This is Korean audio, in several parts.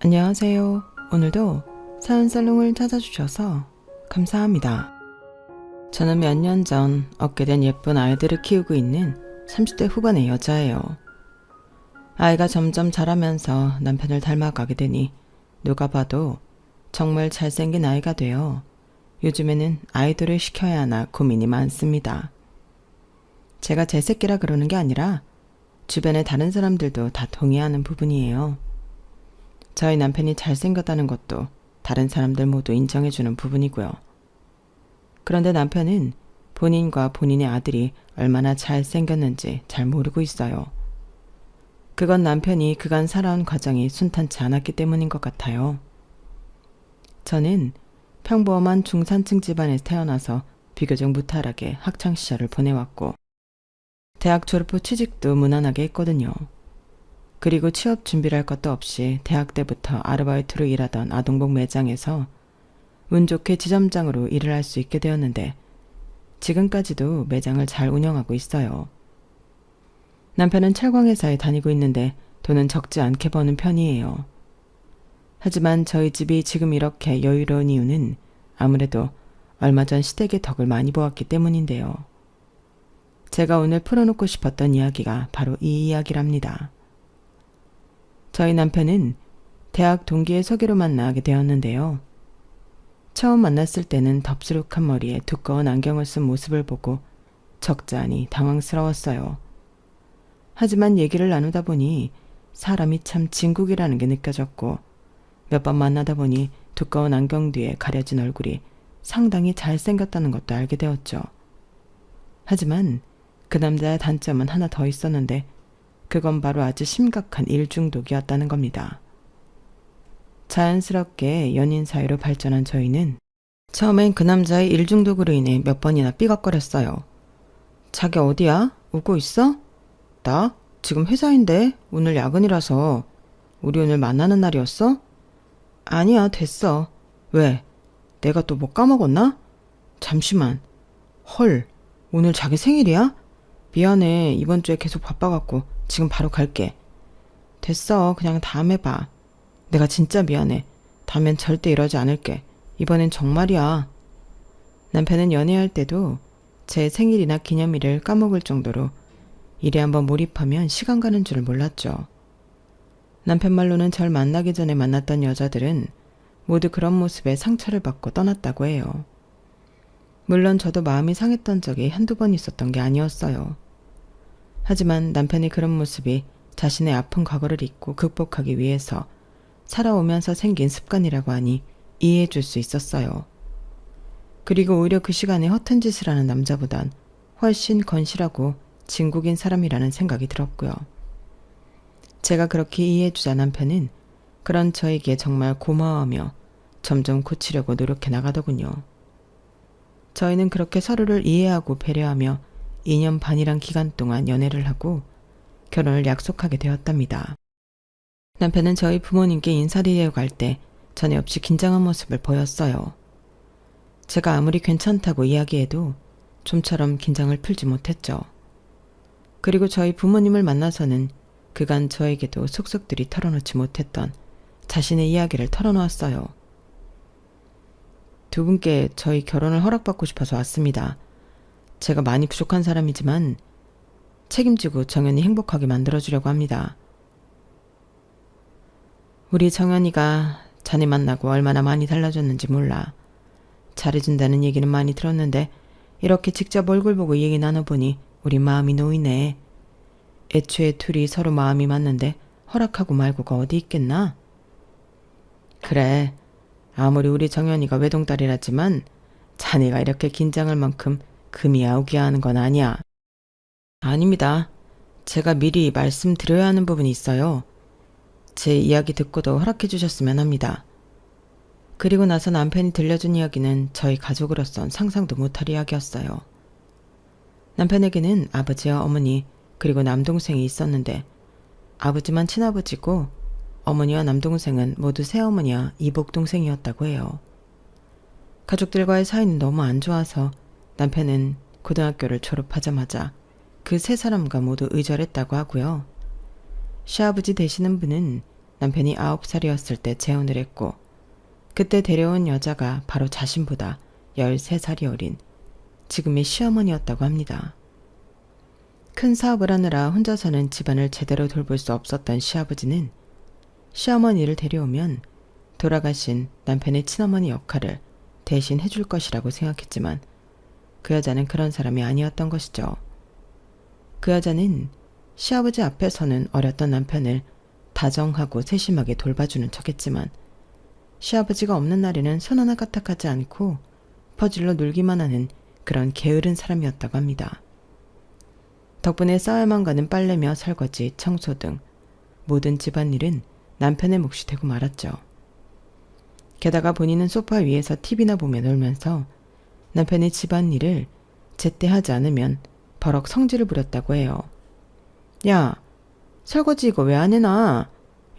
안녕하세요. 오늘도 사연살롱을 찾아주셔서 감사합니다. 저는 몇 년 전 얻게 된 예쁜 아이들을 키우고 있는 30대 후반의 여자예요. 아이가 점점 자라면서 남편을 닮아가게 되니 누가 봐도 정말 잘생긴 아이가 되어 요즘에는 아이돌을 시켜야 하나 고민이 많습니다. 제가 제 새끼라 그러는 게 아니라 주변의 다른 사람들도 다 동의하는 부분이에요. 저희 남편이 잘생겼다는 것도 다른 사람들 모두 인정해주는 부분이고요. 그런데 남편은 본인과 본인의 아들이 얼마나 잘생겼는지 잘 모르고 있어요. 그건 남편이 그간 살아온 과정이 순탄치 않았기 때문인 것 같아요. 저는 평범한 중산층 집안에서 태어나서 비교적 무탈하게 학창시절을 보내왔고 대학 졸업 후 취직도 무난하게 했거든요. 그리고 취업 준비를 할 것도 없이 대학 때부터 아르바이트로 일하던 아동복 매장에서 운 좋게 지점장으로 일을 할 수 있게 되었는데 지금까지도 매장을 잘 운영하고 있어요. 남편은 철광회사에 다니고 있는데 돈은 적지 않게 버는 편이에요. 하지만 저희 집이 지금 이렇게 여유로운 이유는 아무래도 얼마 전 시댁의 덕을 많이 보았기 때문인데요. 제가 오늘 풀어놓고 싶었던 이야기가 바로 이 이야기랍니다. 저희 남편은 대학 동기의 소개로 만나게 되었는데요. 처음 만났을 때는 덥수룩한 머리에 두꺼운 안경을 쓴 모습을 보고 적잖이 당황스러웠어요. 하지만 얘기를 나누다 보니 사람이 참 진국이라는 게 느껴졌고 몇 번 만나다 보니 두꺼운 안경 뒤에 가려진 얼굴이 상당히 잘생겼다는 것도 알게 되었죠. 하지만 그 남자의 단점은 하나 더 있었는데 그건 바로 아주 심각한 일중독이었다는 겁니다. 자연스럽게 연인 사이로 발전한 저희는 처음엔 그 남자의 일중독으로 인해 몇 번이나 삐걱거렸어요. 자기 어디야? 오고 있어? 나? 지금 회사인데 오늘 야근이라서. 우리 오늘 만나는 날이었어? 아니야, 됐어. 왜? 내가 또 뭐 까먹었나? 잠시만. 헐, 오늘 자기 생일이야? 미안해, 이번 주에 계속 바빠갖고 지금 바로 갈게. 됐어, 그냥 다음에 봐. 내가 진짜 미안해. 다음엔 절대 이러지 않을게. 이번엔 정말이야. 남편은 연애할 때도 제 생일이나 기념일을 까먹을 정도로 일에 한번 몰입하면 시간 가는 줄 몰랐죠. 남편 말로는 절 만나기 전에 만났던 여자들은 모두 그런 모습에 상처를 받고 떠났다고 해요. 물론 저도 마음이 상했던 적이 한두 번 있었던 게 아니었어요. 하지만 남편의 그런 모습이 자신의 아픈 과거를 잊고 극복하기 위해서 살아오면서 생긴 습관이라고 하니 이해해 줄 수 있었어요. 그리고 오히려 그 시간에 허튼 짓을 하는 남자보단 훨씬 건실하고 진국인 사람이라는 생각이 들었고요. 제가 그렇게 이해해 주자 남편은 그런 저에게 정말 고마워하며 점점 고치려고 노력해 나가더군요. 저희는 그렇게 서로를 이해하고 배려하며 2년 반이란 기간 동안 연애를 하고 결혼을 약속하게 되었답니다. 남편은 저희 부모님께 인사드리러 갈 때 전에 없이 긴장한 모습을 보였어요. 제가 아무리 괜찮다고 이야기해도 좀처럼 긴장을 풀지 못했죠. 그리고 저희 부모님을 만나서는 그간 저에게도 속속들이 털어놓지 못했던 자신의 이야기를 털어놓았어요. 두 분께 저희 결혼을 허락받고 싶어서 왔습니다. 제가 많이 부족한 사람이지만 책임지고 정연이 행복하게 만들어주려고 합니다. 우리 정연이가 자네 만나고 얼마나 많이 달라졌는지 몰라. 잘해준다는 얘기는 많이 들었는데 이렇게 직접 얼굴 보고 얘기 나눠보니 우리 마음이 놓이네. 애초에 둘이 서로 마음이 맞는데 허락하고 말고가 어디 있겠나? 그래, 아무리 우리 정연이가 외동딸이라지만 자네가 이렇게 긴장할 만큼 금이 아우기야 하는 건 아니야. 아닙니다. 제가 미리 말씀드려야 하는 부분이 있어요. 제 이야기 듣고도 허락해 주셨으면 합니다. 그리고 나서 남편이 들려준 이야기는 저희 가족으로선 상상도 못할 이야기였어요. 남편에게는 아버지와 어머니 그리고 남동생이 있었는데 아버지만 친아버지고 어머니와 남동생은 모두 새어머니와 이복동생이었다고 해요. 가족들과의 사이는 너무 안 좋아서 남편은 고등학교를 졸업하자마자 그 세 사람과 모두 의절했다고 하고요. 시아버지 되시는 분은 남편이 9살이었을 때 재혼을 했고 그때 데려온 여자가 바로 자신보다 13살이 어린 지금의 시어머니였다고 합니다. 큰 사업을 하느라 혼자서는 집안을 제대로 돌볼 수 없었던 시아버지는 시어머니를 데려오면 돌아가신 남편의 친어머니 역할을 대신 해줄 것이라고 생각했지만 그 여자는 그런 사람이 아니었던 것이죠. 그 여자는 시아버지 앞에서는 어렸던 남편을 다정하고 세심하게 돌봐주는 척했지만 시아버지가 없는 날에는 손 하나 까딱하지 않고 퍼질러 놀기만 하는 그런 게으른 사람이었다고 합니다. 덕분에 싸야만 가는 빨래며 설거지, 청소 등 모든 집안일은 남편의 몫이 되고 말았죠. 게다가 본인은 소파 위에서 TV나 보며 놀면서 남편의 집안일을 제때 하지 않으면 버럭 성질을 부렸다고 해요. 야, 설거지 이거 왜 안 해놔?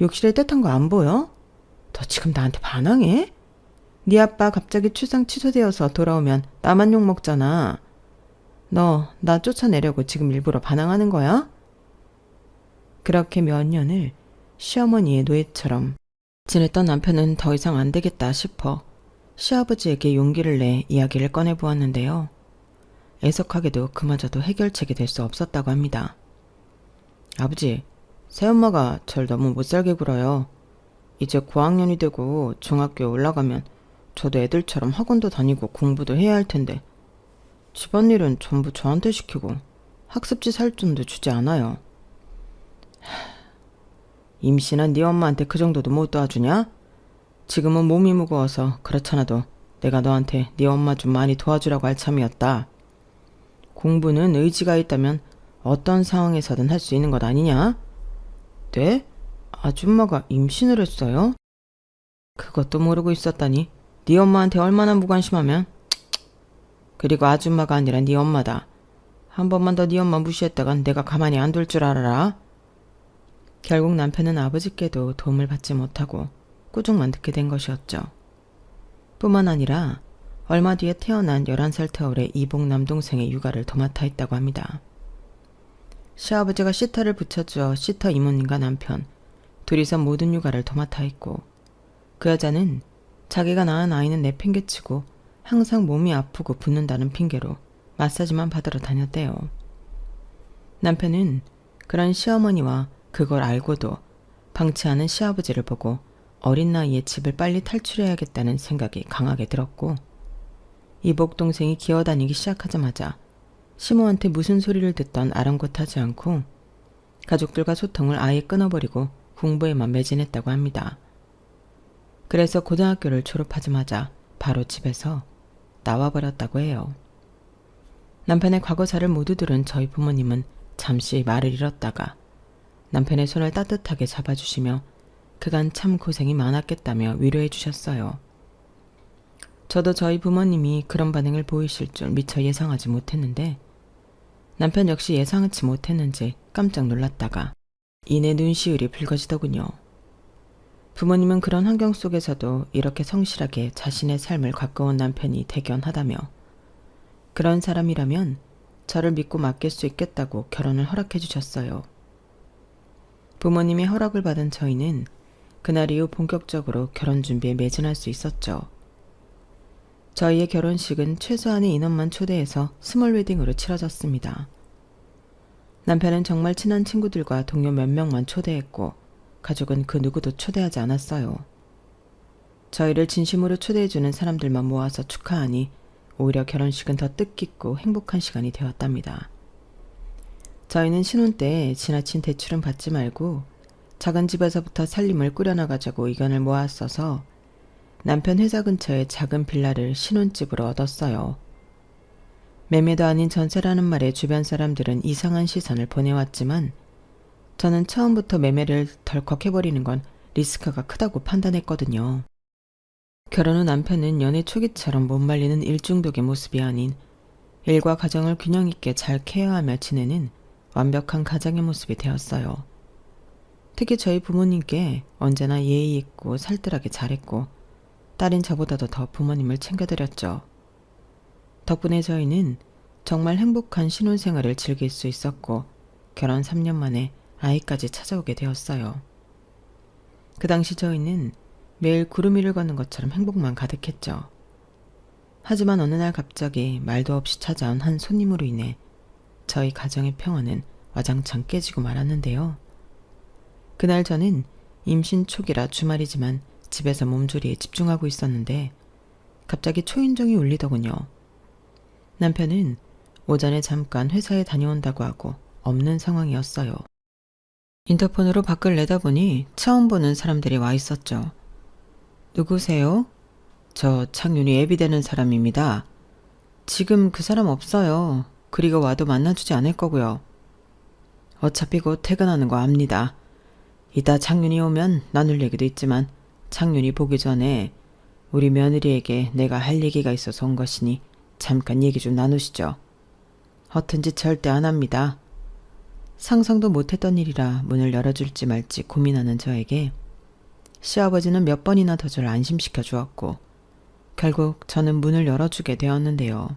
욕실에 때탄 거 안 보여? 너 지금 나한테 반항해? 네 아빠 갑자기 출장 취소되어서 돌아오면 나만 욕먹잖아. 너 나 쫓아내려고 지금 일부러 반항하는 거야? 그렇게 몇 년을 시어머니의 노예처럼 지냈던 남편은 더 이상 안 되겠다 싶어 시아버지에게 용기를 내 이야기를 꺼내보았는데요. 애석하게도 그마저도 해결책이 될 수 없었다고 합니다. 아버지, 새엄마가 절 너무 못살게 굴어요. 이제 고학년이 되고 중학교에 올라가면 저도 애들처럼 학원도 다니고 공부도 해야 할 텐데 집안일은 전부 저한테 시키고 학습지 살 돈도 주지 않아요. 임신한 네 엄마한테 그 정도도 못 도와주냐? 지금은 몸이 무거워서 그렇잖아도 내가 너한테 네 엄마 좀 많이 도와주라고 할 참이었다. 공부는 의지가 있다면 어떤 상황에서든 할 수 있는 것 아니냐? 네? 아줌마가 임신을 했어요? 그것도 모르고 있었다니 네 엄마한테 얼마나 무관심하면. 그리고 아줌마가 아니라 네 엄마다. 한 번만 더 네 엄마 무시했다간 내가 가만히 안 둘 줄 알아라. 결국 남편은 아버지께도 도움을 받지 못하고 꾸중만 듣게 된 것이었죠. 뿐만 아니라 얼마 뒤에 태어난 11살 터울의 이복 남동생의 육아를 도맡아 했다고 합니다. 시아버지가 시터를 붙여주어 시터 이모님과 남편 둘이서 모든 육아를 도맡아 했고 그 여자는 자기가 낳은 아이는 내팽개치고 항상 몸이 아프고 붓는다는 핑계로 마사지만 받으러 다녔대요. 남편은 그런 시어머니와 그걸 알고도 방치하는 시아버지를 보고 어린 나이에 집을 빨리 탈출해야겠다는 생각이 강하게 들었고 이복 동생이 기어다니기 시작하자마자 시모한테 무슨 소리를 듣던 아랑곳하지 않고 가족들과 소통을 아예 끊어버리고 공부에만 매진했다고 합니다. 그래서 고등학교를 졸업하자마자 바로 집에서 나와버렸다고 해요. 남편의 과거사를 모두 들은 저희 부모님은 잠시 말을 잃었다가 남편의 손을 따뜻하게 잡아주시며 그간 참 고생이 많았겠다며 위로해 주셨어요. 저도 저희 부모님이 그런 반응을 보이실 줄 미처 예상하지 못했는데 남편 역시 예상치 못했는지 깜짝 놀랐다가 이내 눈시울이 붉어지더군요. 부모님은 그런 환경 속에서도 이렇게 성실하게 자신의 삶을 가꿔온 남편이 대견하다며 그런 사람이라면 저를 믿고 맡길 수 있겠다고 결혼을 허락해 주셨어요. 부모님의 허락을 받은 저희는 그날 이후 본격적으로 결혼 준비에 매진할 수 있었죠. 저희의 결혼식은 최소한의 인원만 초대해서 스몰 웨딩으로 치러졌습니다. 남편은 정말 친한 친구들과 동료 몇 명만 초대했고 가족은 그 누구도 초대하지 않았어요. 저희를 진심으로 초대해주는 사람들만 모아서 축하하니 오히려 결혼식은 더 뜻깊고 행복한 시간이 되었답니다. 저희는 신혼 때 지나친 대출은 받지 말고 작은 집에서부터 살림을 꾸려나가자고 의견을 모았어서 남편 회사 근처에 작은 빌라를 신혼집으로 얻었어요. 매매도 아닌 전세라는 말에 주변 사람들은 이상한 시선을 보내왔지만 저는 처음부터 매매를 덜컥 해버리는 건 리스크가 크다고 판단했거든요. 결혼 후 남편은 연애 초기처럼 못 말리는 일중독의 모습이 아닌 일과 가정을 균형 있게 잘 케어하며 지내는 완벽한 가장의 모습이 되었어요. 특히 저희 부모님께 언제나 예의 있고 살뜰하게 잘했고 딸인 저보다도 더 부모님을 챙겨드렸죠. 덕분에 저희는 정말 행복한 신혼생활을 즐길 수 있었고 결혼 3년 만에 아이까지 찾아오게 되었어요. 그 당시 저희는 매일 구름 위를 걷는 것처럼 행복만 가득했죠. 하지만 어느 날 갑자기 말도 없이 찾아온 한 손님으로 인해 저희 가정의 평화는 와장창 깨지고 말았는데요. 그날 저는 임신 초기라 주말이지만 집에서 몸조리에 집중하고 있었는데 갑자기 초인종이 울리더군요. 남편은 오전에 잠깐 회사에 다녀온다고 하고 없는 상황이었어요. 인터폰으로 밖을 내다보니 처음 보는 사람들이 와 있었죠. 누구세요? 저 창윤이 애비되는 사람입니다. 지금 그 사람 없어요. 그리고 와도 만나주지 않을 거고요. 어차피 곧 퇴근하는 거 압니다. 이따 창윤이 오면 나눌 얘기도 있지만 창윤이 보기 전에 우리 며느리에게 내가 할 얘기가 있어서 온 것이니 잠깐 얘기 좀 나누시죠. 허튼 짓 절대 안 합니다. 상상도 못했던 일이라 문을 열어줄지 말지 고민하는 저에게 시아버지는 몇 번이나 더 저를 안심시켜 주었고 결국 저는 문을 열어주게 되었는데요.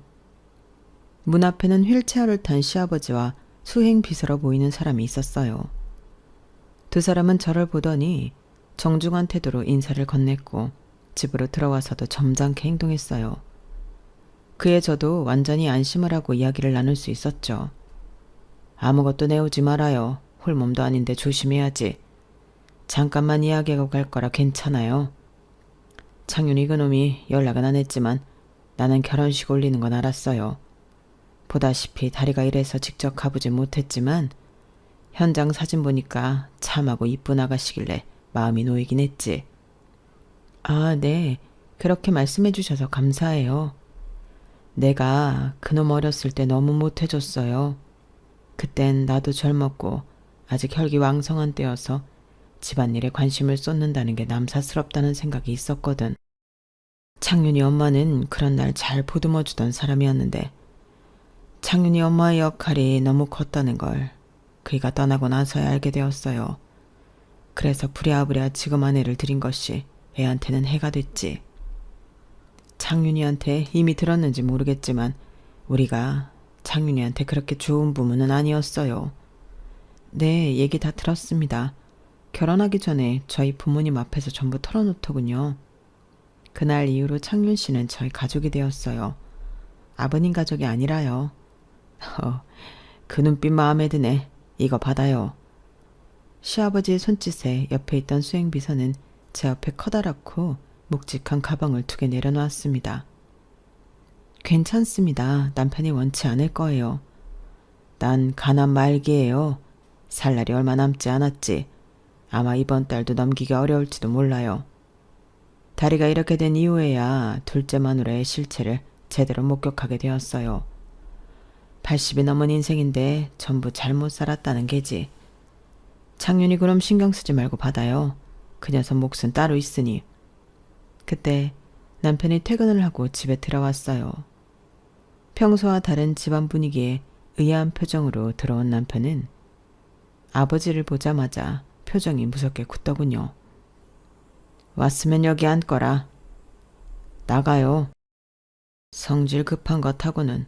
문 앞에는 휠체어를 탄 시아버지와 수행 비서로 보이는 사람이 있었어요. 두 사람은 저를 보더니 정중한 태도로 인사를 건넸고 집으로 들어와서도 점잖게 행동했어요. 그에 저도 완전히 안심을 하고 이야기를 나눌 수 있었죠. 아무것도 내오지 말아요. 홀몸도 아닌데 조심해야지. 잠깐만 이야기하고 갈 거라 괜찮아요. 창윤이 그놈이 연락은 안 했지만 나는 결혼식 올리는 건 알았어요. 보다시피 다리가 이래서 직접 가보진 못했지만 현장 사진 보니까 참하고 이쁜 아가씨길래 마음이 놓이긴 했지. 아, 네. 그렇게 말씀해 주셔서 감사해요. 내가 그놈 어렸을 때 너무 못해줬어요. 그땐 나도 젊었고 아직 혈기왕성한 때여서 집안일에 관심을 쏟는다는 게 남사스럽다는 생각이 있었거든. 창윤이 엄마는 그런 날 잘 보듬어주던 사람이었는데 창윤이 엄마의 역할이 너무 컸다는 걸 그이가 떠나고 나서야 알게 되었어요. 그래서 부랴부랴 지금 아내를 들인 것이 애한테는 해가 됐지. 창윤이한테 이미 들었는지 모르겠지만 우리가 창윤이한테 그렇게 좋은 부모는 아니었어요. 네, 얘기 다 들었습니다. 결혼하기 전에 저희 부모님 앞에서 전부 털어놓더군요. 그날 이후로 창윤 씨는 저희 가족이 되었어요. 아버님 가족이 아니라요. 그 눈빛 마음에 드네. 이거 받아요. 시아버지의 손짓에 옆에 있던 수행비서는 제 옆에 커다랗고 묵직한 가방을 2개 내려놓았습니다. 괜찮습니다. 남편이 원치 않을 거예요. 난 가난 말기예요. 살 날이 얼마 남지 않았지. 아마 이번 달도 넘기기 어려울지도 몰라요. 다리가 이렇게 된 이후에야 둘째 마누라의 실체를 제대로 목격하게 되었어요. 80이 넘은 인생인데 전부 잘못 살았다는 게지. 창윤이 그럼 신경 쓰지 말고 받아요. 그 녀석 몫은 따로 있으니. 그때 남편이 퇴근을 하고 집에 들어왔어요. 평소와 다른 집안 분위기에 의아한 표정으로 들어온 남편은 아버지를 보자마자 표정이 무섭게 굳더군요. 왔으면 여기 앉거라. 나가요. 성질 급한 것 하고는.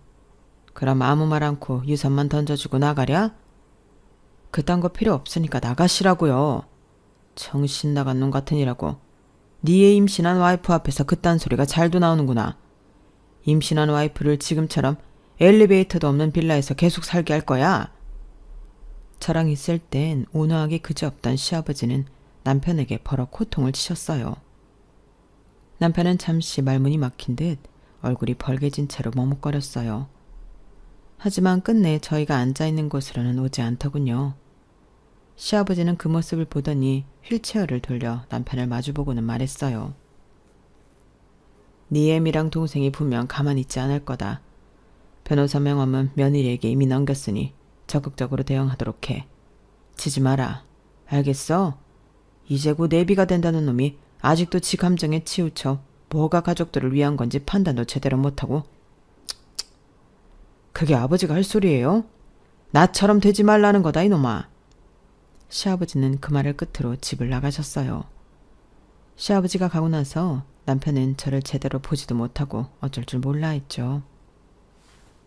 그럼 아무 말 않고 유산만 던져주고 나가랴? 그딴 거 필요 없으니까 나가시라고요. 정신 나간 놈 같으니라고. 니의 임신한 와이프 앞에서 그딴 소리가 잘도 나오는구나. 임신한 와이프를 지금처럼 엘리베이터도 없는 빌라에서 계속 살게 할 거야. 저랑 있을 땐 온화하게 그지없던 시아버지는 남편에게 버럭 호통을 치셨어요. 남편은 잠시 말문이 막힌 듯 얼굴이 벌개진 채로 머뭇거렸어요. 하지만 끝내 저희가 앉아있는 곳으로는 오지 않더군요. 시아버지는 그 모습을 보더니 휠체어를 돌려 남편을 마주보고는 말했어요. 네 애미랑 동생이 분명 가만히 있지 않을 거다. 변호사 명함은 며느리에게 이미 넘겼으니 적극적으로 대응하도록 해. 치지 마라. 알겠어? 이제 곧 애비가 된다는 놈이 아직도 지 감정에 치우쳐 뭐가 가족들을 위한 건지 판단도 제대로 못하고. 그게 아버지가 할 소리예요? 나처럼 되지 말라는 거다 이놈아. 시아버지는 그 말을 끝으로 집을 나가셨어요. 시아버지가 가고 나서 남편은 저를 제대로 보지도 못하고 어쩔 줄 몰라 했죠.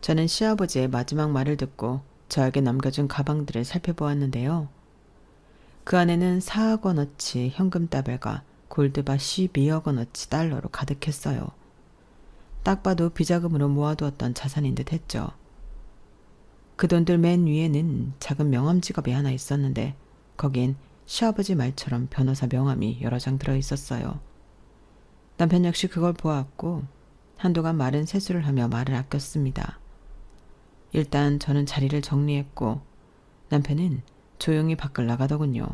저는 시아버지의 마지막 말을 듣고 저에게 남겨준 가방들을 살펴보았는데요. 그 안에는 4억 원어치 현금 따발과 골드바 12억 원어치 달러로 가득했어요. 딱 봐도 비자금으로 모아두었던 자산인 듯 했죠. 그 돈들 맨 위에는 작은 명함 지갑이 하나 있었는데 거긴 시아버지 말처럼 변호사 명함이 여러 장 들어있었어요. 남편 역시 그걸 보았고 한동안 말은 세수를 하며 말을 아꼈습니다. 일단 저는 자리를 정리했고 남편은 조용히 밖을 나가더군요.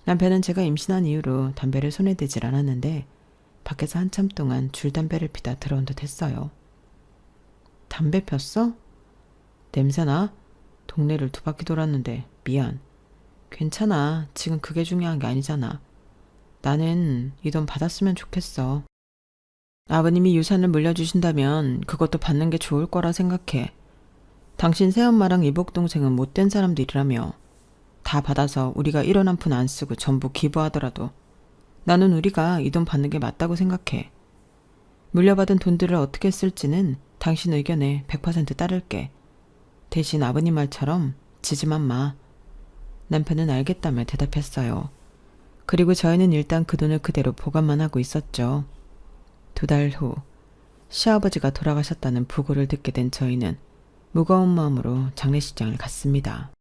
남편은 제가 임신한 이후로 담배를 손에 대질 않았는데 밖에서 한참 동안 줄담배를 피다 들어온 듯 했어요. 담배 폈어? 냄새나? 동네를 2바퀴 돌았는데 미안. 괜찮아. 지금 그게 중요한 게 아니잖아. 나는 이 돈 받았으면 좋겠어. 아버님이 유산을 물려주신다면 그것도 받는 게 좋을 거라 생각해. 당신 새엄마랑 이복동생은 못된 사람들이라며 다 받아서 우리가 1원 한 푼 안 쓰고 전부 기부하더라도 나는 우리가 이 돈 받는 게 맞다고 생각해. 물려받은 돈들을 어떻게 쓸지는 당신 의견에 100% 따를게. 대신 아버님 말처럼 지지만 마. 남편은 알겠다며 대답했어요. 그리고 저희는 일단 그 돈을 그대로 보관만 하고 있었죠. 2달 후 시아버지가 돌아가셨다는 부고를 듣게 된 저희는 무거운 마음으로 장례식장을 갔습니다.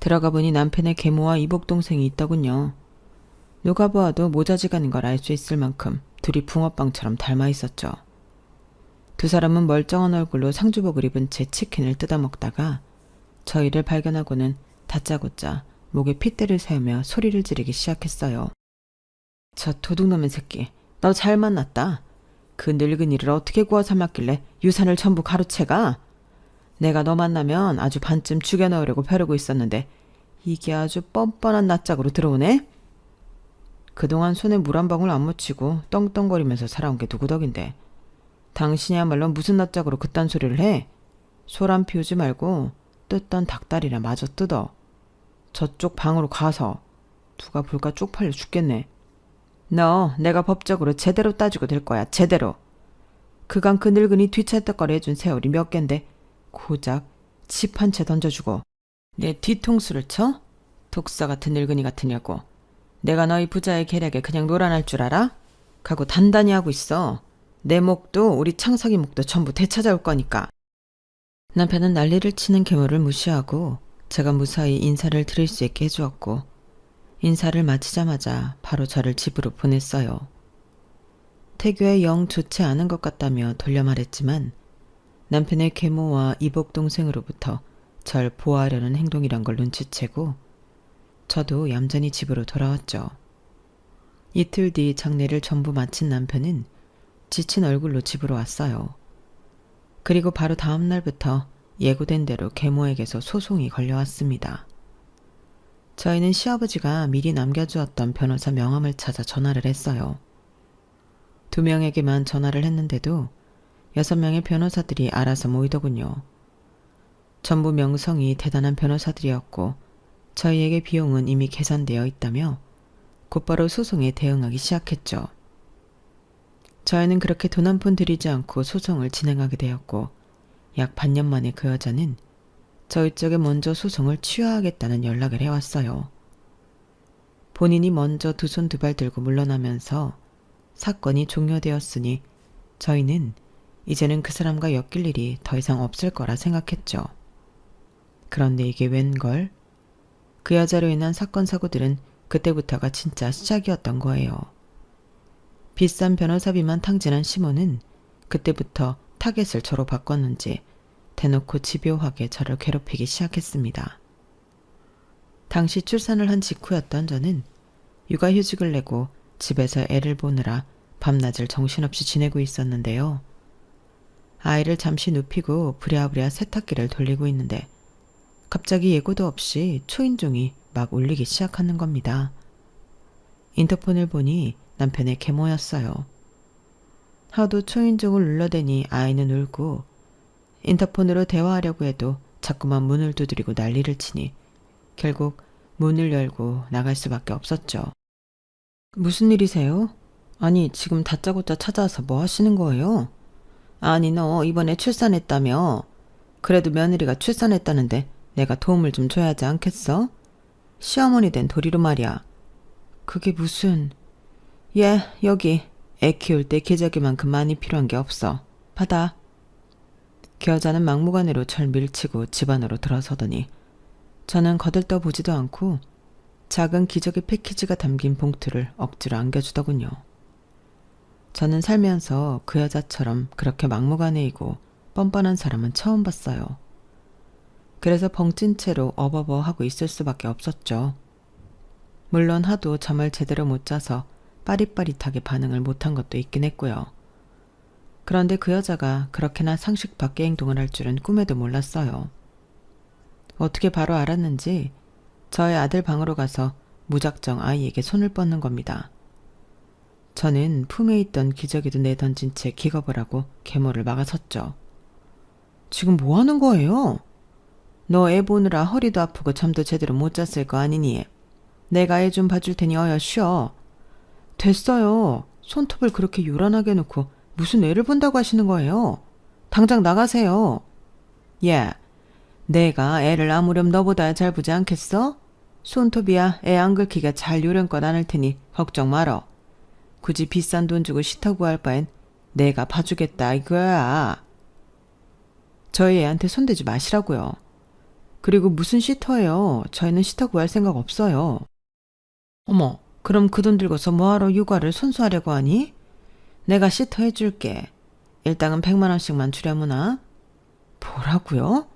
들어가 보니 남편의 계모와 이복동생이 있더군요. 누가 보아도 모자지간인 걸 알 수 있을 만큼 둘이 붕어빵처럼 닮아 있었죠. 2사람은 멀쩡한 얼굴로 상주복을 입은 채 치킨을 뜯어먹다가 저희를 발견하고는 다짜고짜 목에 핏대를 세우며 소리를 지르기 시작했어요. 저 도둑놈의 새끼, 너 잘 만났다. 그 늙은이를 어떻게 구워 삼았길래 유산을 전부 가로채가? 내가 너 만나면 아주 반쯤 죽여 넣으려고 벼르고 있었는데 이게 아주 뻔뻔한 낯짝으로 들어오네? 그동안 손에 물 한 방울 안 묻히고 떵떵거리면서 살아온 게 누구 덕인데 당신이야말로 무슨 낯짝으로 그딴 소리를 해? 소란 피우지 말고 뜯던 닭다리나 마저 뜯어. 저쪽 방으로 가서 누가 볼까 쪽팔려 죽겠네. 너 내가 법적으로 제대로 따지고 될 거야. 제대로. 그간 그 늙은이 뒤찰떡거리 해준 세월이 몇 갠데 고작 칩 한 채 던져주고 내 뒤통수를 쳐? 독사 같은 늙은이 같으냐고. 내가 너희 부자의 계략에 그냥 놀아날 줄 알아? 가고 단단히 하고 있어. 내 목도 우리 창석이 목도 전부 되찾아올 거니까. 남편은 난리를 치는 계모를 무시하고 제가 무사히 인사를 드릴 수 있게 해주었고 인사를 마치자마자 바로 저를 집으로 보냈어요. 태교에 영 좋지 않은 것 같다며 돌려 말했지만 남편의 계모와 이복동생으로부터 절 보호하려는 행동이란 걸 눈치채고 저도 얌전히 집으로 돌아왔죠. 이틀 뒤 장례를 전부 마친 남편은 지친 얼굴로 집으로 왔어요. 그리고 바로 다음 날부터 예고된 대로 계모에게서 소송이 걸려왔습니다. 저희는 시아버지가 미리 남겨주었던 변호사 명함을 찾아 전화를 했어요. 2명에게만 전화를 했는데도 6명의 변호사들이 알아서 모이더군요. 전부 명성이 대단한 변호사들이었고 저희에게 비용은 이미 계산되어 있다며 곧바로 소송에 대응하기 시작했죠. 저희는 그렇게 돈 한 푼 들이지 않고 소송을 진행하게 되었고 약 반년 만에 그 여자는 저희 쪽에 먼저 소송을 취하하겠다는 연락을 해왔어요. 본인이 먼저 2손 2발 들고 물러나면서 사건이 종료되었으니 저희는 이제는 그 사람과 엮일 일이 더 이상 없을 거라 생각했죠. 그런데 이게 웬걸? 그 여자로 인한 사건 사고들은 그때부터가 진짜 시작이었던 거예요. 비싼 변호사비만 탕진한 시몬은 그때부터 타겟을 저로 바꿨는지 대놓고 집요하게 저를 괴롭히기 시작했습니다. 당시 출산을 한 직후였던 저는 육아휴직을 내고 집에서 애를 보느라 밤낮을 정신없이 지내고 있었는데요. 아이를 잠시 눕히고 부랴부랴 세탁기를 돌리고 있는데 갑자기 예고도 없이 초인종이 막 울리기 시작하는 겁니다. 인터폰을 보니 남편의 계모였어요. 하도 초인종을 눌러대니 아이는 울고 인터폰으로 대화하려고 해도 자꾸만 문을 두드리고 난리를 치니 결국 문을 열고 나갈 수밖에 없었죠. 무슨 일이세요? 아니 지금 다짜고짜 찾아와서 뭐 하시는 거예요? 아니 너 이번에 출산했다며. 그래도 며느리가 출산했다는데 내가 도움을 좀 줘야 하지 않겠어? 시어머니 된 도리로 말이야. 그게 무슨... 여기 애 키울 때 기저귀만큼 많이 필요한 게 없어. 받아. 그 여자는 막무가내로 절 밀치고 집 안으로 들어서더니 저는 거들떠보지도 않고 작은 기저귀 패키지가 담긴 봉투를 억지로 안겨주더군요. 저는 살면서 그 여자처럼 그렇게 막무가내이고 뻔뻔한 사람은 처음 봤어요. 그래서 벙찐 채로 어버버 하고 있을 수밖에 없었죠. 물론 하도 잠을 제대로 못 자서 빠릿빠릿하게 반응을 못한 것도 있긴 했고요. 그런데 그 여자가 그렇게나 상식 밖의 행동을 할 줄은 꿈에도 몰랐어요. 어떻게 바로 알았는지 저의 아들 방으로 가서 무작정 아이에게 손을 뻗는 겁니다. 저는 품에 있던 기저귀도 내던진 채 기겁을 하고 계모를 막아섰죠. 지금 뭐 하는 거예요? 너 애 보느라 허리도 아프고 잠도 제대로 못 잤을 거 아니니? 내가 애 좀 봐줄 테니 어여 쉬어. 됐어요. 손톱을 그렇게 요란하게 놓고 무슨 애를 본다고 하시는 거예요? 당장 나가세요. 내가 애를 아무렴 너보다 잘 보지 않겠어? 손톱이야 애 안 긁히게 잘 요령껏 안을 테니 걱정 말어. 굳이 비싼 돈 주고 시터 구할 바엔 내가 봐주겠다 이거야. 저희 애한테 손대지 마시라고요. 그리고 무슨 시터예요. 저희는 시터 구할 생각 없어요. 어머, 그럼 그 돈 들고서 뭐하러 육아를 손수하려고 하니? 내가 시터 해줄게. 일당은 100만 원씩만 주려무나. 뭐라고요?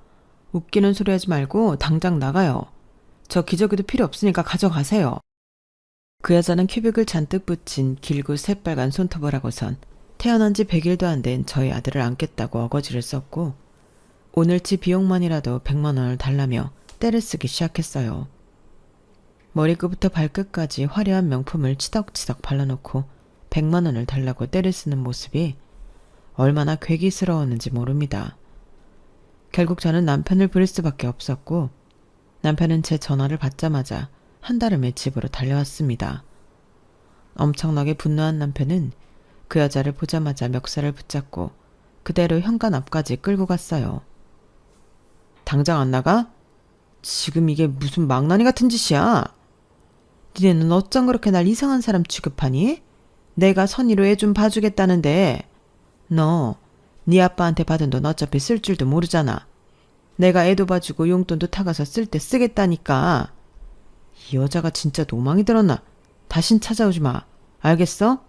웃기는 소리 하지 말고 당장 나가요. 저 기저귀도 필요 없으니까 가져가세요. 그 여자는 큐빅을 잔뜩 붙인 길고 새빨간 손톱을 하고선 태어난 지 100일도 안 된 저희 아들을 안겠다고 어거지를 썼고 오늘치 비용만이라도 100만 원을 달라며 떼를 쓰기 시작했어요. 머리끝부터 발끝까지 화려한 명품을 치덕치덕 발라놓고 100만 원을 달라고 떼를 쓰는 모습이 얼마나 괴기스러웠는지 모릅니다. 결국 저는 남편을 부릴 수밖에 없었고 남편은 제 전화를 받자마자 한달음에 집으로 달려왔습니다. 엄청나게 분노한 남편은 그 여자를 보자마자 멱살을 붙잡고 그대로 현관 앞까지 끌고 갔어요. 당장 안 나가? 지금 이게 무슨 망나니 같은 짓이야? 니네는 어쩜 그렇게 날 이상한 사람 취급하니? 내가 선의로 애 좀 봐주겠다는데 너 네 아빠한테 받은 돈 어차피 쓸 줄도 모르잖아. 내가 애도 봐주고 용돈도 타가서 쓸 때 쓰겠다니까. 이 여자가 진짜 노망이 들었나? 다신 찾아오지 마. 알겠어?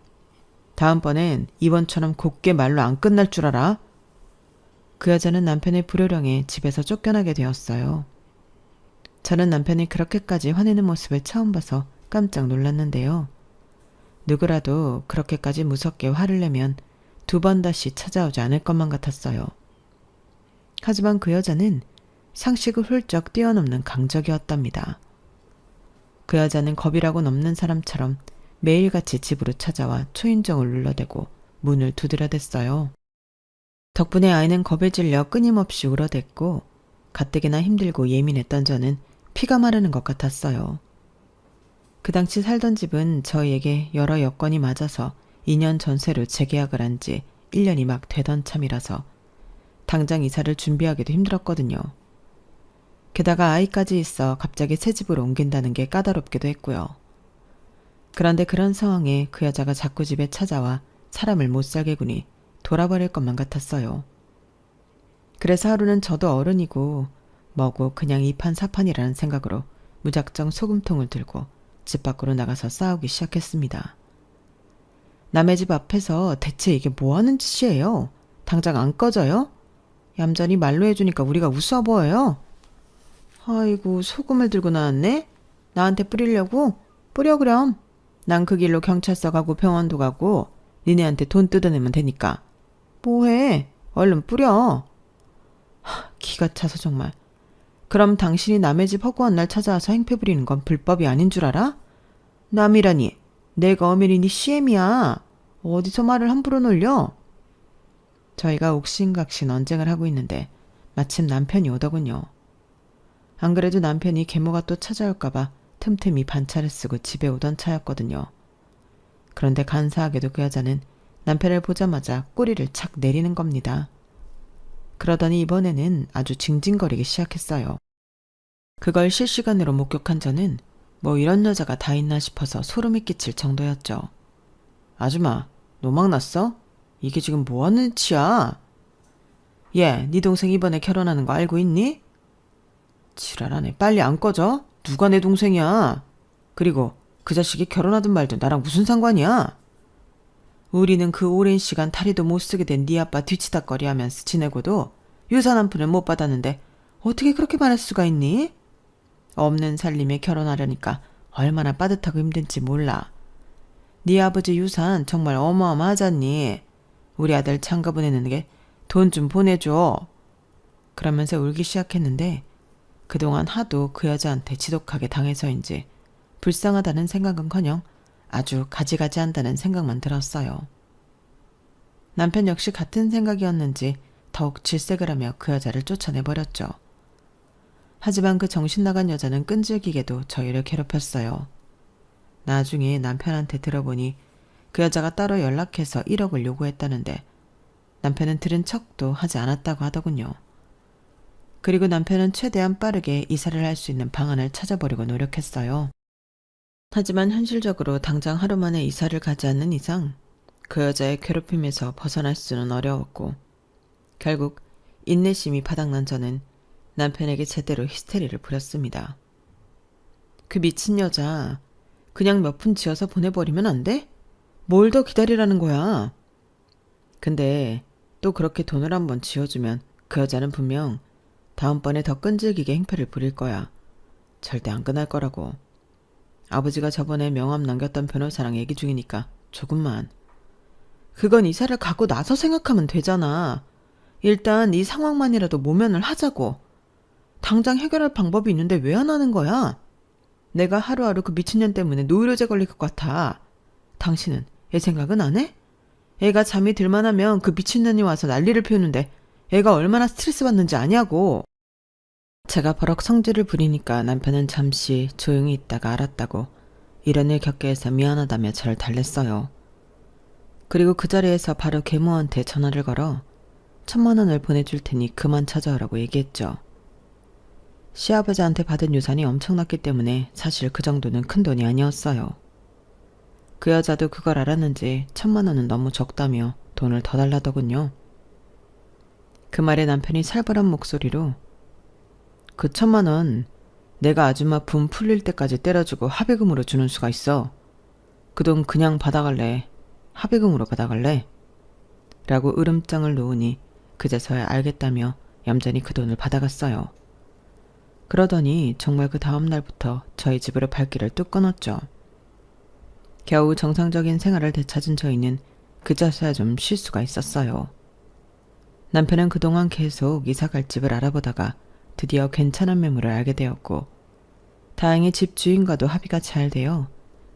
다음번엔 이번처럼 곱게 말로 안 끝날 줄 알아. 그 여자는 남편의 불효령에 집에서 쫓겨나게 되었어요. 저는 남편이 그렇게까지 화내는 모습을 처음 봐서 깜짝 놀랐는데요. 누구라도 그렇게까지 무섭게 화를 내면 2번 다시 찾아오지 않을 것만 같았어요. 하지만 그 여자는 상식을 훌쩍 뛰어넘는 강적이었답니다. 그 여자는 겁이라고 넘는 사람처럼 매일같이 집으로 찾아와 초인종을 눌러대고 문을 두드려댔어요. 덕분에 아이는 겁에 질려 끊임없이 울어댔고 가뜩이나 힘들고 예민했던 저는 피가 마르는 것 같았어요. 그 당시 살던 집은 저희에게 여러 여건이 맞아서 2년 전세로 재계약을 한 지 1년이 막 되던 참이라서 당장 이사를 준비하기도 힘들었거든요. 게다가 아이까지 있어 갑자기 새 집으로 옮긴다는 게 까다롭기도 했고요. 그런데 그런 상황에 그 여자가 자꾸 집에 찾아와 사람을 못 살게 구니 돌아버릴 것만 같았어요. 그래서 하루는 저도 어른이고 뭐고 그냥 이판사판이라는 생각으로 무작정 소금통을 들고 집 밖으로 나가서 싸우기 시작했습니다. 남의 집 앞에서 대체 이게 뭐하는 짓이에요? 당장 안 꺼져요? 얌전히 말로 해주니까 우리가 우스워 보여요? 아이고 소금을 들고 나왔네? 나한테 뿌리려고? 뿌려 그럼. 난 그 길로 경찰서 가고 병원도 가고 니네한테 돈 뜯어내면 되니까. 뭐해? 얼른 뿌려. 기가 차서 정말. 그럼 당신이 남의 집 허구한 날 찾아와서 행패 부리는 건 불법이 아닌 줄 알아? 남이라니. 내가 엄연히 네 CM이야. 어디서 말을 함부로 놀려? 저희가 옥신각신 언쟁을 하고 있는데 마침 남편이 오더군요. 안 그래도 남편이 계모가 또 찾아올까봐 틈틈이 반차를 쓰고 집에 오던 차였거든요. 그런데 간사하게도 그 여자는 남편을 보자마자 꼬리를 착 내리는 겁니다. 그러더니 이번에는 아주 징징거리기 시작했어요. 그걸 실시간으로 목격한 저는 뭐 이런 여자가 다 있나 싶어서 소름이 끼칠 정도였죠. 아줌마, 노망 났어? 이게 지금 뭐하는 짓이야? 얘, 네 동생 이번에 결혼하는 거 알고 있니? 지랄하네. 빨리 안 꺼져? 누가 내 동생이야? 그리고 그 자식이 결혼하든 말든 나랑 무슨 상관이야? 우리는 그 오랜 시간 다리도 못 쓰게 된 네 아빠 뒤치다꺼리 하면서 지내고도 유산 한 푼을 못 받았는데 어떻게 그렇게 말할 수가 있니? 없는 살림에 결혼하려니까 얼마나 빠듯하고 힘든지 몰라. 네 아버지 유산 정말 어마어마하잖니. 우리 아들 장가 보내는 게 돈 좀 보내줘. 그러면서 울기 시작했는데 그동안 하도 그 여자한테 지독하게 당해서인지 불쌍하다는 생각은커녕 아주 가지가지한다는 생각만 들었어요. 남편 역시 같은 생각이었는지 더욱 질색을 하며 그 여자를 쫓아내버렸죠. 하지만 그 정신나간 여자는 끈질기게도 저희를 괴롭혔어요. 나중에 남편한테 들어보니 그 여자가 따로 연락해서 1억을 요구했다는데 남편은 들은 척도 하지 않았다고 하더군요. 그리고 남편은 최대한 빠르게 이사를 할 수 있는 방안을 찾아보려고 노력했어요. 하지만 현실적으로 당장 하루 만에 이사를 가지 않는 이상 그 여자의 괴롭힘에서 벗어날 수는 어려웠고 결국 인내심이 바닥난 저는 남편에게 제대로 히스테리를 부렸습니다. 그 미친 여자 그냥 몇 푼 지어서 보내버리면 안 돼? 뭘 더 기다리라는 거야? 근데 또 그렇게 돈을 한번 지어주면 그 여자는 분명 다음번에 더 끈질기게 행패를 부릴 거야. 절대 안 끝날 거라고. 아버지가 저번에 명함 남겼던 변호사랑 얘기 중이니까 조금만. 그건 이사를 가고 나서 생각하면 되잖아. 일단 이 상황만이라도 모면을 하자고. 당장 해결할 방법이 있는데 왜 안 하는 거야? 내가 하루하루 그 미친년 때문에 노이로제 걸릴 것 같아. 당신은 애 생각은 안 해? 애가 잠이 들만하면 그 미친년이 와서 난리를 피우는데 애가 얼마나 스트레스 받는지 아냐고. 제가 버럭 성질을 부리니까 남편은 잠시 조용히 있다가 알았다고 이런 일 겪게 해서 미안하다며 저를 달랬어요. 그리고 그 자리에서 바로 계모한테 전화를 걸어 1,000,000원을 보내줄 테니 그만 찾아오라고 얘기했죠. 시아버지한테 받은 유산이 엄청났기 때문에 사실 그 정도는 큰 돈이 아니었어요. 그 여자도 그걸 알았는지 1,000,000원은 너무 적다며 돈을 더 달라더군요. 그 말에 남편이 살벌한 목소리로 그 1,000,000원 내가 아줌마 분 풀릴 때까지 때려주고 합의금으로 주는 수가 있어. 그 돈 그냥 받아갈래? 합의금으로 받아갈래? 라고 으름장을 놓으니 그제서야 알겠다며 얌전히 그 돈을 받아갔어요. 그러더니 정말 그 다음 날부터 저희 집으로 발길을 뚝 끊었죠. 겨우 정상적인 생활을 되찾은 저희는 그제서야 좀 쉴 수가 있었어요. 남편은 그동안 계속 이사갈 집을 알아보다가 드디어 괜찮은 매물을 알게 되었고 다행히 집 주인과도 합의가 잘 되어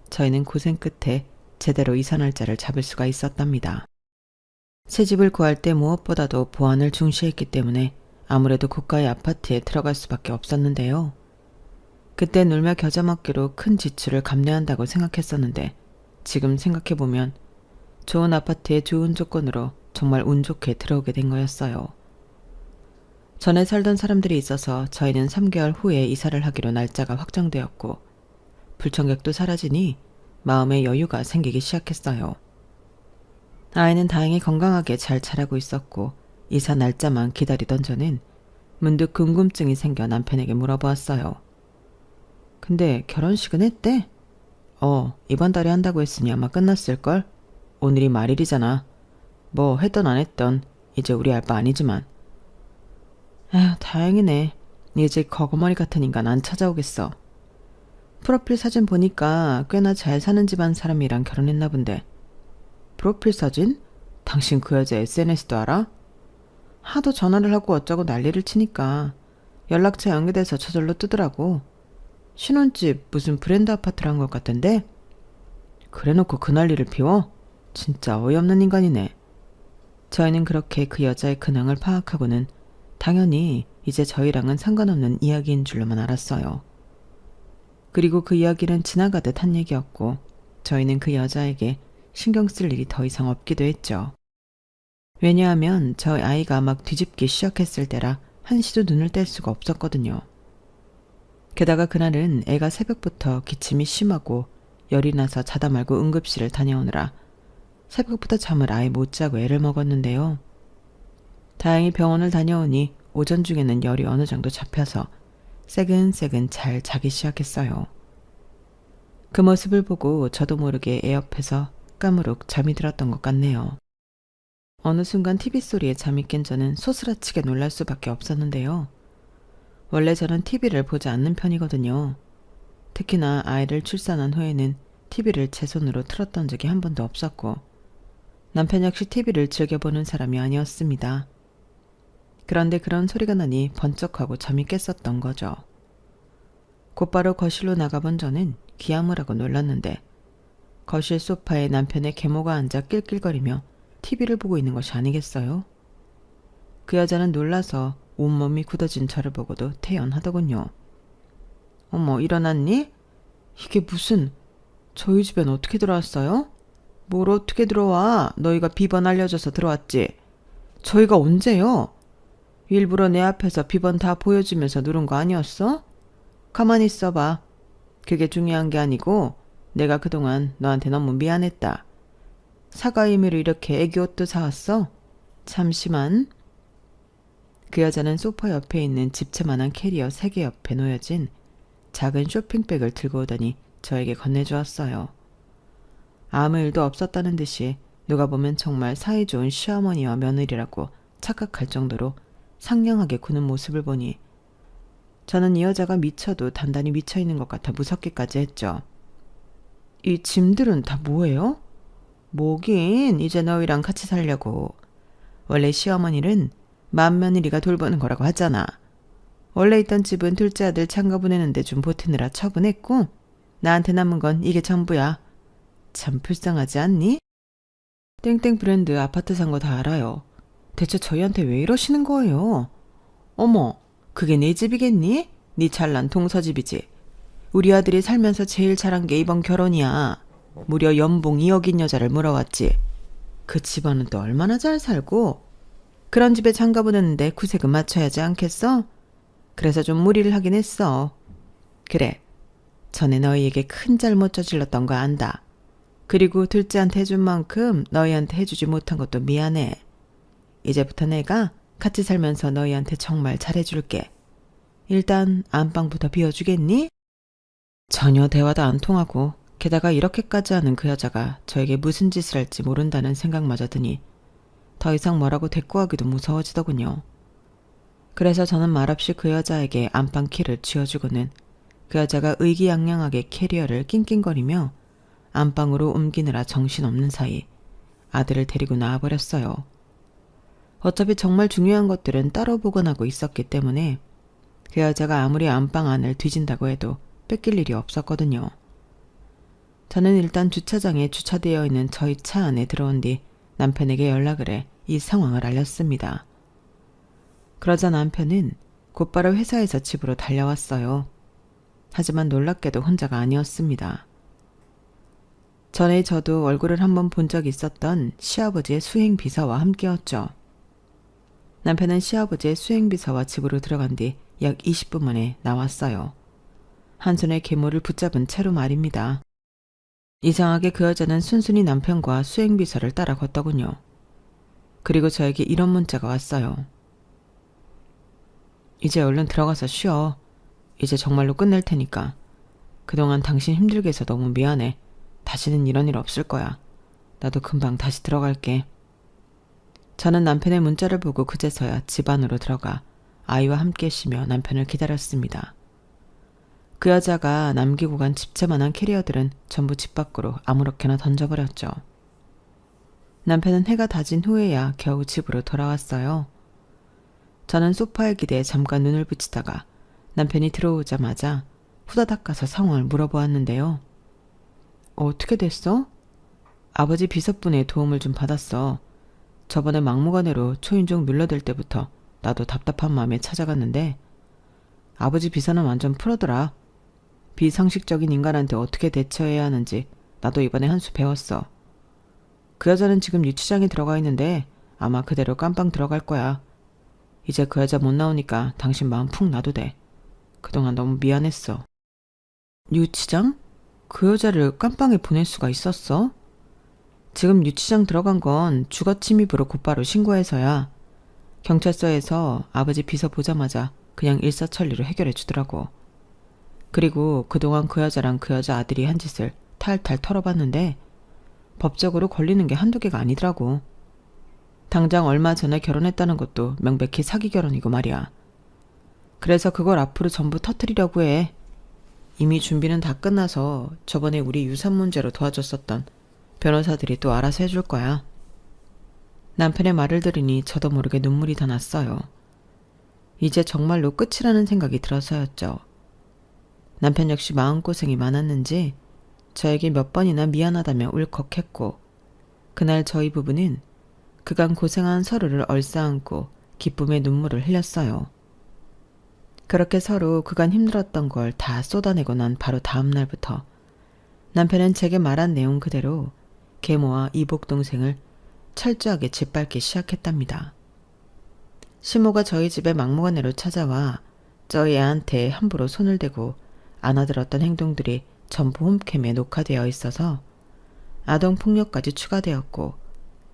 저희는 고생 끝에 제대로 이사 날짜를 잡을 수가 있었답니다. 새 집을 구할 때 무엇보다도 보안을 중시했기 때문에 아무래도 고가의 아파트에 들어갈 수밖에 없었는데요. 그때 놀며 겨자 먹기로 큰 지출을 감내한다고 생각했었는데 지금 생각해보면 좋은 아파트에 좋은 조건으로 정말 운 좋게 들어오게 된 거였어요. 전에 살던 사람들이 있어서 저희는 3개월 후에 이사를 하기로 날짜가 확정되었고 불청객도 사라지니 마음의 여유가 생기기 시작했어요. 아이는 다행히 건강하게 잘 자라고 있었고 이사 날짜만 기다리던 저는 문득 궁금증이 생겨 남편에게 물어보았어요. 근데 결혼식은 했대? 이번 달에 한다고 했으니 아마 끝났을걸? 오늘이 말일이잖아. 뭐 했던 안 했던 이제 우리 알 바 아니지만. 에휴, 다행이네. 이제 거거머리 같은 인간 안 찾아오겠어. 프로필 사진 보니까 꽤나 잘 사는 집안 사람이랑 결혼했나 본데. 프로필 사진? 당신 그 여자 SNS도 알아? 하도 전화를 하고 어쩌고 난리를 치니까 연락처 연계돼서 저절로 뜨더라고. 신혼집 무슨 브랜드 아파트를 한 것 같던데? 그래놓고 그 난리를 피워? 진짜 어이없는 인간이네. 저희는 그렇게 그 여자의 근황을 파악하고는 당연히 이제 저희랑은 상관없는 이야기인 줄로만 알았어요. 그리고 그 이야기는 지나가듯 한 얘기였고 저희는 그 여자에게 신경 쓸 일이 더 이상 없기도 했죠. 왜냐하면 저희 아이가 막 뒤집기 시작했을 때라 한시도 눈을 뗄 수가 없었거든요. 게다가 그날은 애가 새벽부터 기침이 심하고 열이 나서 자다 말고 응급실을 다녀오느라 새벽부터 잠을 아예 못 자고 애를 먹었는데요. 다행히 병원을 다녀오니 오전 중에는 열이 어느 정도 잡혀서 새근새근 잘 자기 시작했어요. 그 모습을 보고 저도 모르게 애 옆에서 까무룩 잠이 들었던 것 같네요. 어느 순간 TV 소리에 잠이 깬 저는 소스라치게 놀랄 수밖에 없었는데요. 원래 저는 TV를 보지 않는 편이거든요. 특히나 아이를 출산한 후에는 TV를 제 손으로 틀었던 적이 한 번도 없었고 남편 역시 TV를 즐겨보는 사람이 아니었습니다. 그런데 그런 소리가 나니 번쩍하고 잠이 깼었던 거죠. 곧바로 거실로 나가본 저는 기함을 하고 놀랐는데 거실 소파에 남편의 계모가 앉아 낄낄거리며 TV를 보고 있는 것이 아니겠어요? 그 여자는 놀라서 온몸이 굳어진 저를 보고도 태연하더군요. 어머, 일어났니? 이게 무슨... 저희 집엔 어떻게 들어왔어요? 뭘 어떻게 들어와? 너희가 비번 알려줘서 들어왔지. 저희가 언제요? 일부러 내 앞에서 비번 다 보여주면서 누른 거 아니었어? 가만히 있어봐. 그게 중요한 게 아니고 내가 그동안 너한테 너무 미안했다. 사과 의미로 이렇게 애기 옷도 사왔어? 잠시만. 그 여자는 소파 옆에 있는 집채만한 캐리어 3개 옆에 놓여진 작은 쇼핑백을 들고 오더니 저에게 건네주었어요. 아무 일도 없었다는 듯이 누가 보면 정말 사이좋은 시어머니와 며느리라고 착각할 정도로 상냥하게 구는 모습을 보니 저는 이 여자가 미쳐도 단단히 미쳐있는 것 같아 무섭기까지 했죠. 이 짐들은 다 뭐예요? 뭐긴 이제 너희랑 같이 살려고. 원래 시어머니는 맏며느리가 돌보는 거라고 하잖아. 원래 있던 집은 둘째 아들 장가 보내는데 좀 보태느라 처분했고 나한테 남은 건 이게 전부야. 참 불쌍하지 않니? 땡땡 브랜드 아파트 산 거 다 알아요. 대체 저희한테 왜 이러시는 거예요? 어머, 그게 내 집이겠니? 네 잘난 동서집이지. 우리 아들이 살면서 제일 잘한 게 이번 결혼이야. 무려 연봉 2억인 여자를 물어왔지. 그 집안은 또 얼마나 잘 살고 그런 집에 장가 보냈는데 구세금 맞춰야지 않겠어? 그래서 좀 무리를 하긴 했어. 그래, 전에 너희에게 큰 잘못 저질렀던 거 안다. 그리고 둘째한테 해준 만큼 너희한테 해주지 못한 것도 미안해. 이제부터 내가 같이 살면서 너희한테 정말 잘해줄게. 일단 안방부터 비워주겠니? 전혀 대화도 안 통하고 게다가 이렇게까지 하는 그 여자가 저에게 무슨 짓을 할지 모른다는 생각마저 드니 더 이상 뭐라고 대꾸하기도 무서워지더군요. 그래서 저는 말없이 그 여자에게 안방 키를 쥐어주고는 그 여자가 의기양양하게 캐리어를 낑낑거리며 안방으로 옮기느라 정신없는 사이 아들을 데리고 나와버렸어요. 어차피 정말 중요한 것들은 따로 보관하고 있었기 때문에 그 여자가 아무리 안방 안을 뒤진다고 해도 뺏길 일이 없었거든요. 저는 일단 주차장에 주차되어 있는 저희 차 안에 들어온 뒤 남편에게 연락을 해 이 상황을 알렸습니다. 그러자 남편은 곧바로 회사에서 집으로 달려왔어요. 하지만 놀랍게도 혼자가 아니었습니다. 전에 저도 얼굴을 한번 본 적이 있었던 시아버지의 수행비서와 함께였죠. 남편은 시아버지의 수행비서와 집으로 들어간 뒤 약 20분 만에 나왔어요. 한 손에 계모를 붙잡은 채로 말입니다. 이상하게 그 여자는 순순히 남편과 수행비서를 따라 걷더군요. 그리고 저에게 이런 문자가 왔어요. 이제 얼른 들어가서 쉬어. 이제 정말로 끝낼 테니까. 그동안 당신 힘들게 해서 너무 미안해. 다시는 이런 일 없을 거야. 나도 금방 다시 들어갈게. 저는 남편의 문자를 보고 그제서야 집 안으로 들어가 아이와 함께 쉬며 남편을 기다렸습니다. 그 여자가 남기고 간 집채만한 캐리어들은 전부 집 밖으로 아무렇게나 던져버렸죠. 남편은 해가 다진 후에야 겨우 집으로 돌아왔어요. 저는 소파에 기대에 잠깐 눈을 붙이다가 남편이 들어오자마자 후다닥 가서 상황을 물어보았는데요. 어떻게 됐어? 아버지 비서분의 도움을 좀 받았어. 저번에 막무가내로 초인종 눌러댈 때부터 나도 답답한 마음에 찾아갔는데 아버지 비서는 완전 프로더라. 비상식적인 인간한테 어떻게 대처해야 하는지 나도 이번에 한 수 배웠어. 그 여자는 지금 유치장에 들어가 있는데 아마 그대로 깜빵 들어갈 거야. 이제 그 여자 못 나오니까 당신 마음 푹 놔도 돼. 그동안 너무 미안했어. 유치장? 그 여자를 깜빵에 보낼 수가 있었어? 지금 유치장 들어간 건 주거침입으로 곧바로 신고해서야. 경찰서에서 아버지 비서 보자마자 그냥 일사천리로 해결해 주더라고. 그리고 그동안 그 여자랑 그 여자 아들이 한 짓을 탈탈 털어봤는데 법적으로 걸리는 게 한두 개가 아니더라고. 당장 얼마 전에 결혼했다는 것도 명백히 사기 결혼이고 말이야. 그래서 그걸 앞으로 전부 터뜨리려고 해. 이미 준비는 다 끝나서 저번에 우리 유산 문제로 도와줬었던 변호사들이 또 알아서 해줄 거야. 남편의 말을 들으니 저도 모르게 눈물이 더 났어요. 이제 정말로 끝이라는 생각이 들어서였죠. 남편 역시 마음고생이 많았는지 저에게 몇 번이나 미안하다며 울컥했고, 그날 저희 부부는 그간 고생한 서로를 얼싸안고 기쁨의 눈물을 흘렸어요. 그렇게 서로 그간 힘들었던 걸 다 쏟아내고 난 바로 다음 날부터 남편은 제게 말한 내용 그대로 계모와 이복 동생을 철저하게 짓밟기 시작했답니다. 시모가 저희 집에 막무가내로 찾아와 저희 애한테 함부로 손을 대고 안아들었던 행동들이 전부 홈캠에 녹화되어 있어서 아동폭력까지 추가되었고,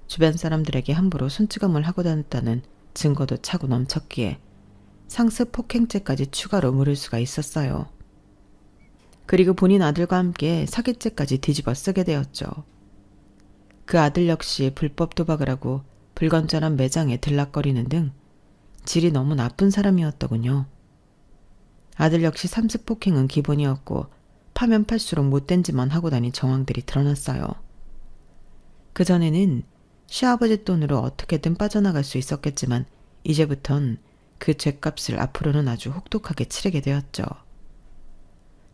주변 사람들에게 함부로 손찌검을 하고 다녔다는 증거도 차고 넘쳤기에 상습 폭행죄까지 추가로 물을 수가 있었어요. 그리고 본인 아들과 함께 사기죄까지 뒤집어 쓰게 되었죠. 그 아들 역시 불법 도박을 하고 불건전한 매장에 들락거리는 등 질이 너무 나쁜 사람이었더군요. 아들 역시 상습 폭행은 기본이었고 파면 팔수록 못된 짓만 하고 다닌 정황들이 드러났어요. 그전에는 시아버지 돈으로 어떻게든 빠져나갈 수 있었겠지만 이제부턴 그 죗값을 앞으로는 아주 혹독하게 치르게 되었죠.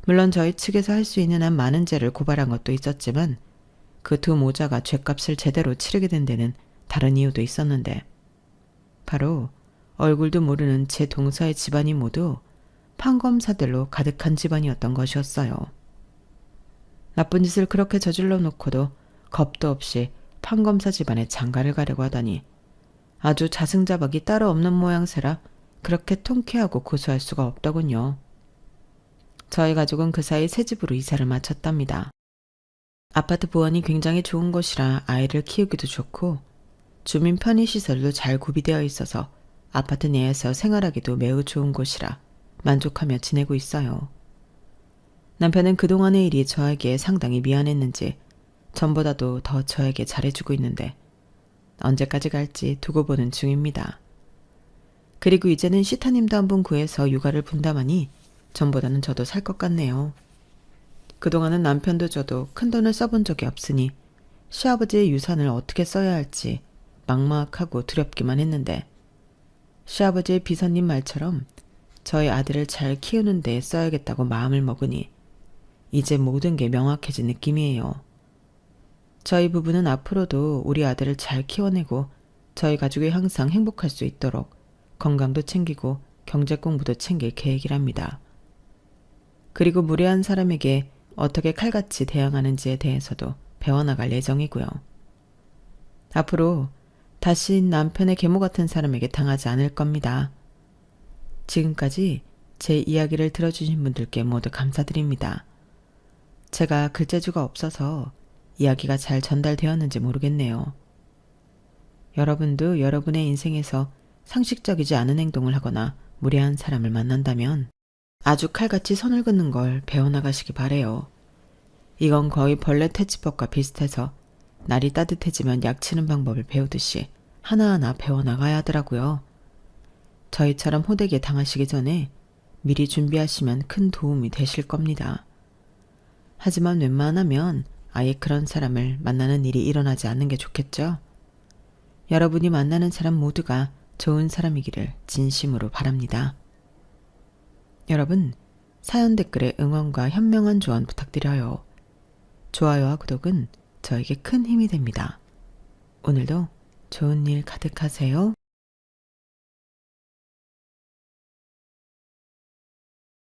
물론 저희 측에서 할 수 있는 한 많은 죄를 고발한 것도 있었지만 그 두 모자가 죗값을 제대로 치르게 된 데는 다른 이유도 있었는데, 바로 얼굴도 모르는 제 동서의 집안이 모두 판검사들로 가득한 집안이었던 것이었어요. 나쁜 짓을 그렇게 저질러 놓고도 겁도 없이 판검사 집안에 장가를 가려고 하다니 아주 자승자박이 따로 없는 모양새라 그렇게 통쾌하고 고소할 수가 없더군요. 저희 가족은 그 사이 새 집으로 이사를 마쳤답니다. 아파트 보안이 굉장히 좋은 곳이라 아이를 키우기도 좋고 주민 편의시설도 잘 구비되어 있어서 아파트 내에서 생활하기도 매우 좋은 곳이라 만족하며 지내고 있어요. 남편은 그동안의 일이 저에게 상당히 미안했는지 전보다도 더 저에게 잘해주고 있는데 언제까지 갈지 두고 보는 중입니다. 그리고 이제는 시타님도 한 분 구해서 육아를 분담하니 전보다는 저도 살 것 같네요. 그동안은 남편도 저도 큰돈을 써본 적이 없으니 시아버지의 유산을 어떻게 써야 할지 막막하고 두렵기만 했는데, 시아버지의 비서님 말처럼 저희 아들을 잘 키우는 데 써야겠다고 마음을 먹으니 이제 모든 게 명확해진 느낌이에요. 저희 부부는 앞으로도 우리 아들을 잘 키워내고 저희 가족이 항상 행복할 수 있도록 건강도 챙기고 경제 공부도 챙길 계획이랍니다. 그리고 무례한 사람에게 어떻게 칼같이 대항하는지에 대해서도 배워나갈 예정이고요. 앞으로 다시 남편의 계모 같은 사람에게 당하지 않을 겁니다. 지금까지 제 이야기를 들어주신 분들께 모두 감사드립니다. 제가 글재주가 없어서 이야기가 잘 전달되었는지 모르겠네요. 여러분도 여러분의 인생에서 상식적이지 않은 행동을 하거나 무례한 사람을 만난다면 아주 칼같이 선을 긋는 걸 배워나가시기 바래요. 이건 거의 벌레 퇴치법과 비슷해서 날이 따뜻해지면 약치는 방법을 배우듯이 하나하나 배워나가야 하더라고요. 저희처럼 호되게 당하시기 전에 미리 준비하시면 큰 도움이 되실 겁니다. 하지만 웬만하면 아예 그런 사람을 만나는 일이 일어나지 않는 게 좋겠죠? 여러분이 만나는 사람 모두가 좋은 사람이기를 진심으로 바랍니다. 여러분, 사연 댓글에 응원과 현명한 조언 부탁드려요. 좋아요와 구독은 저에게 큰 힘이 됩니다. 오늘도 좋은 일 가득하세요.